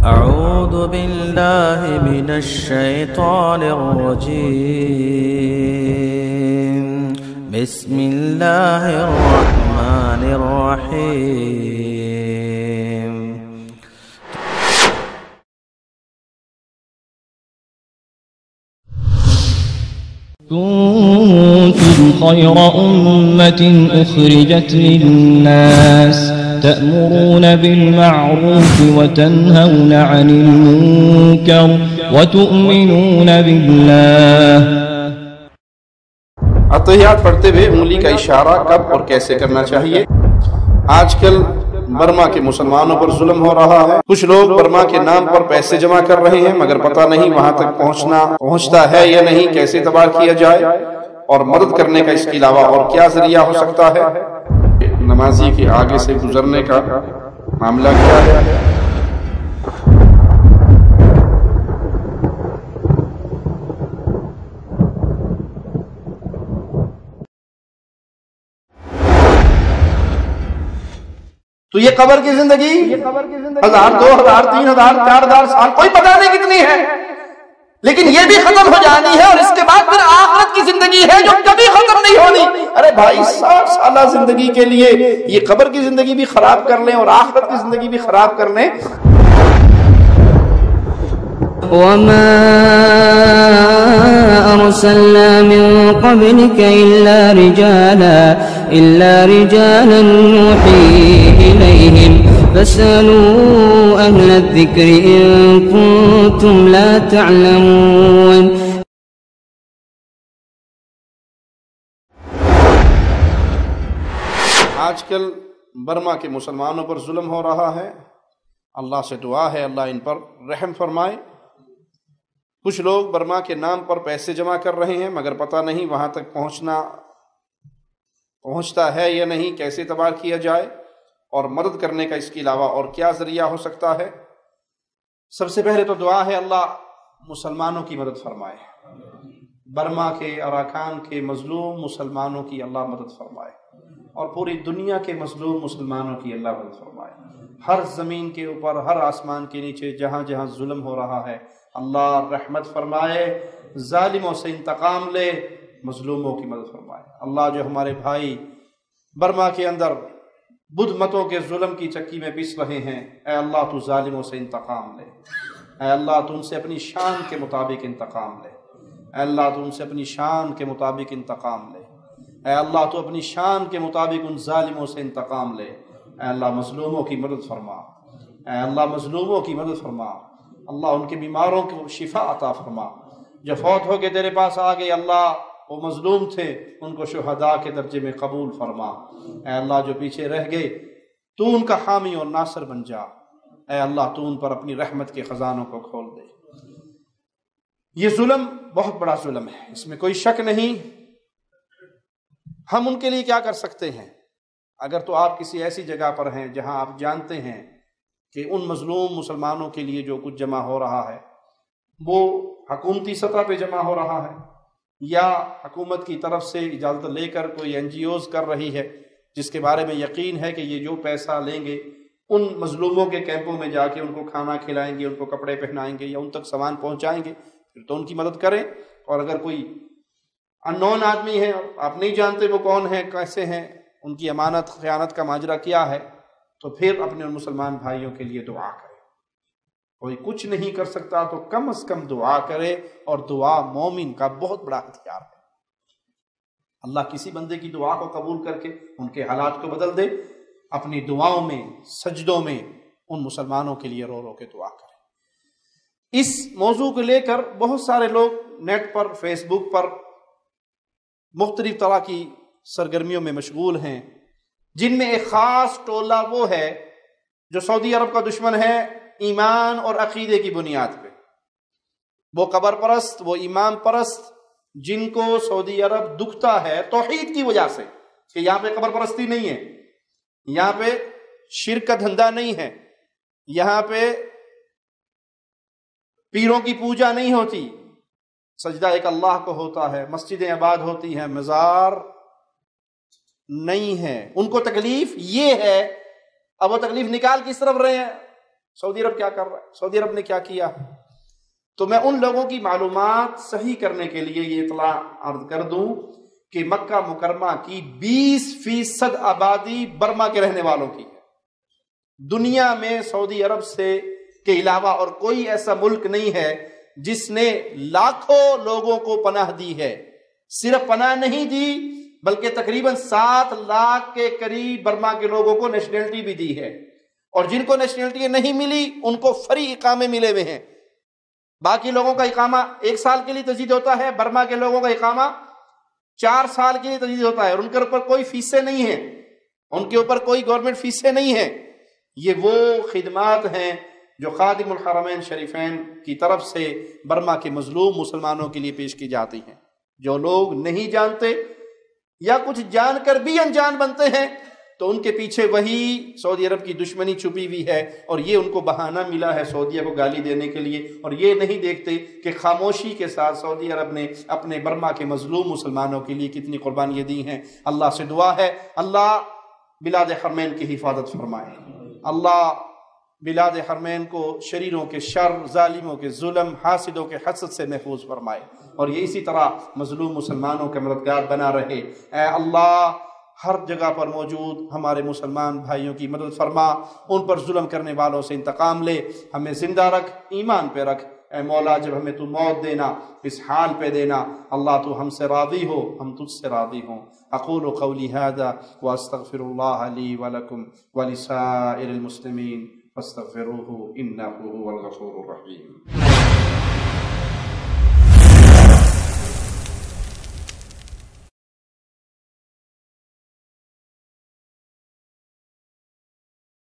أعوذ بالله من الشيطان الرجيم. بسم الله الرحمن الرحيم. كنتم خير أمة أخرجت للناس تأمرون بالمعروف وتنهون عن المنكر وتؤمنون بالله. اتحیات پڑھتے ہوئے انگلی کا اشارہ کب اور کیسے کرنا چاہیے؟ آج کل برما کے مسلمانوں پر ظلم ہو رہا ہے. کچھ لوگ برما کے نام پر پیسے جمع کر رہے ہیں مگر پتہ نہیں وہاں تک پہنچتا ہے یا نہیں، کیسے اعتبار کیا جائے اور مدد کرنے کا اس کے علاوہ اور کیا ذریعہ ہو سکتا ہے؟ نمازی کے آگے سے گزرنے کا معاملہ کیا ہے؟ تو یہ قبر کی زندگی 1000 2000 3000 4000 سال کوئی پتہ نہیں کتنی ہے، لیکن یہ بھی ختم ہو جانی ہے، اور اس کے بعد پھر آخرت کی زندگی ہے جو کبھی ختم نہیں ہونی. ارے بھائی 60 سالہ زندگی کے لیے یہ قبر کی زندگی بھی خراب کر لیں اور آخرت کی زندگی بھی خراب کر لیں. وما أرسلنا من قبلك إلا رجالا نوحي إليهم فاسألوا أهل الذكر إن كنتم لا تعلمون. آج کل برما کے مسلمانوں پر ظلم ہو رہا ہے. اللہ سے دعا ہے اللہ ان پر رحم فرمائے. کچھ لوگ برما کے نام پر پیسے جمع کر رہے ہیں مگر پتہ نہیں وہاں تک پہنچتا ہے یا نہیں، کیسے اعتبار کیا جائے اور مدد کرنے کا اس کے علاوہ اور کیا ذریعہ ہو سکتا ہے؟ سب سے پہلے تو دعا ہے اللہ مسلمانوں کی مدد فرمائے. برما کے اراکان کے مظلوم مسلمانوں کی اللہ مدد فرمائے، اور پوری دنیا کے مظلوم مسلمانوں کی اللہ مدد فرمائے. ہر زمین کے اوپر، ہر آسمان کے نیچے جہاں جہاں ظلم ہو رہا ہے اللہ رحمت فرمائے، ظالموں سے انتقام لے، مظلوموں کی مدد فرمائے. اللہ جو ہمارے بھائی برما کے اندر بدھ متوں کے ظلم کی چکی میں پس رہے ہیں، اے اللہ تو ظالموں سے انتقام لے. اے اللہ تو ان سے اپنی شان کے مطابق انتقام لے. اے اللہ تو ان سے اپنی شان کے مطابق انتقام لے. اے اللہ تو اپنی شان کے مطابق ان ظالموں سے انتقام لے. اے اللہ مظلوموں کی مدد فرما. اے اللہ مظلوموں کی مدد فرما. اللہ ان کے بیماروں کو شفا عطا فرما. جو فوت ہو کے تیرے پاس آ گئے اللہ وہ مظلوم تھے، ان کو شہداء کے درجے میں قبول فرما. اے اللہ جو پیچھے رہ گئے تو ان کا حامی اور ناصر بن جا. اے اللہ تو ان پر اپنی رحمت کے خزانوں کو کھول دے. یہ ظلم بہت بڑا ظلم ہے، اس میں کوئی شک نہیں. ہم ان کے لیے کیا کر سکتے ہیں؟ اگر تو آپ کسی ایسی جگہ پر ہیں جہاں آپ جانتے ہیں کہ ان مظلوم مسلمانوں کے لیے جو کچھ جمع ہو رہا ہے وہ حکومتی سطح پہ جمع ہو رہا ہے یا حکومت کی طرف سے اجازت لے کر کوئی NGOs کر رہی ہے، جس کے بارے میں یقین ہے کہ یہ جو پیسہ لیں گے ان مظلوموں کے کیمپوں میں جا کے ان کو کھانا کھلائیں گے، ان کو کپڑے پہنائیں گے یا ان تک سامان پہنچائیں گے، پھر تو ان کی مدد کریں. اور اگر کوئی اننون آدمی ہے، آپ نہیں جانتے وہ کون ہے، کیسے ہیں، ان کی امانت خیانت کا ماجرا کیا ہے، تو پھر اپنے ان مسلمان بھائیوں کے لیے دعا کرے. کوئی کچھ نہیں کر سکتا تو کم از کم دعا کرے، اور دعا مومن کا بہت بڑا ہتھیار ہے. اللہ کسی بندے کی دعا کو قبول کر کے ان کے حالات کو بدل دے. اپنی دعاؤں میں، سجدوں میں ان مسلمانوں کے لیے رو رو کے دعا کرے. اس موضوع کو لے کر بہت سارے لوگ نیٹ پر، فیس بک پر مختلف طرح کی سرگرمیوں میں مشغول ہیں، جن میں ایک خاص ٹولہ وہ ہے جو سعودی عرب کا دشمن ہے ایمان اور عقیدے کی بنیاد پہ. وہ قبر پرست، وہ امام پرست جن کو سعودی عرب دکھتا ہے توحید کی وجہ سے کہ یہاں پہ قبر پرستی نہیں ہے، یہاں پہ شرک کا دھندا نہیں ہے، یہاں پہ پیروں کی پوجا نہیں ہوتی، سجدہ ایک اللہ کو ہوتا ہے، مسجدیں آباد ہوتی ہیں، مزار نہیں ہے. ان کو تکلیف یہ ہے. اب وہ تکلیف نکال کس طرف رہے ہیں؟ سعودی عرب کیا کر رہا ہے، سعودی عرب نے کیا کیا. تو میں ان لوگوں کی معلومات صحیح کرنے کے لیے یہ اطلاع عرض کر دوں کہ مکہ مکرمہ کی 20% آبادی برما کے رہنے والوں کی ہے. دنیا میں سعودی عرب سے کے علاوہ اور کوئی ایسا ملک نہیں ہے جس نے لاکھوں لوگوں کو پناہ دی ہے. صرف پناہ نہیں دی بلکہ تقریباً 7 لاکھ کے قریب برما کے لوگوں کو نیشنلٹی بھی دی ہے، اور جن کو نیشنلٹی نہیں ملی ان کو فری اقامے ملے ہوئے ہیں. باقی لوگوں کا اقامہ 1 سال کے لیے تجدید ہوتا ہے، برما کے لوگوں کا اقامہ 4 سال کے لیے تجدید ہوتا ہے، اور ان کے اوپر کوئی فیسیں نہیں ہیں، ان کے اوپر کوئی گورنمنٹ فیسیں نہیں ہیں. یہ وہ خدمات ہیں جو خادم الحرمین شریفین کی طرف سے برما کے مظلوم مسلمانوں کے لیے پیش کی جاتی ہیں. جو لوگ نہیں جانتے یا کچھ جان کر بھی انجان بنتے ہیں تو ان کے پیچھے وہی سعودی عرب کی دشمنی چھپی ہوئی ہے، اور یہ ان کو بہانہ ملا ہے سعودیہ کو گالی دینے کے لیے، اور یہ نہیں دیکھتے کہ خاموشی کے ساتھ سعودی عرب نے اپنے برما کے مظلوم مسلمانوں کے لیے کتنی قربانیاں دی ہیں. اللہ سے دعا ہے اللہ بلاد حرمین کی حفاظت فرمائے، اللہ بلاد حرمین کو شریروں کے شر، ظالموں کے ظلم، حاسدوں کے حسد سے محفوظ فرمائے، اور یہ اسی طرح مظلوم مسلمانوں کے مددگار بنا رہے. اے اللہ ہر جگہ پر موجود ہمارے مسلمان بھائیوں کی مدد فرما، ان پر ظلم کرنے والوں سے انتقام لے، ہمیں زندہ رکھ، ایمان پہ رکھ. اے مولا جب ہمیں تو موت دینا اس حال پہ دینا، اللہ تو ہم سے راضی ہو، ہم تجھ سے راضی ہوں. اقول قولی هذا واستغفر الله لي ولكم ولسائر المسلمين فاستغفروه انه هو الغفور الرحيم.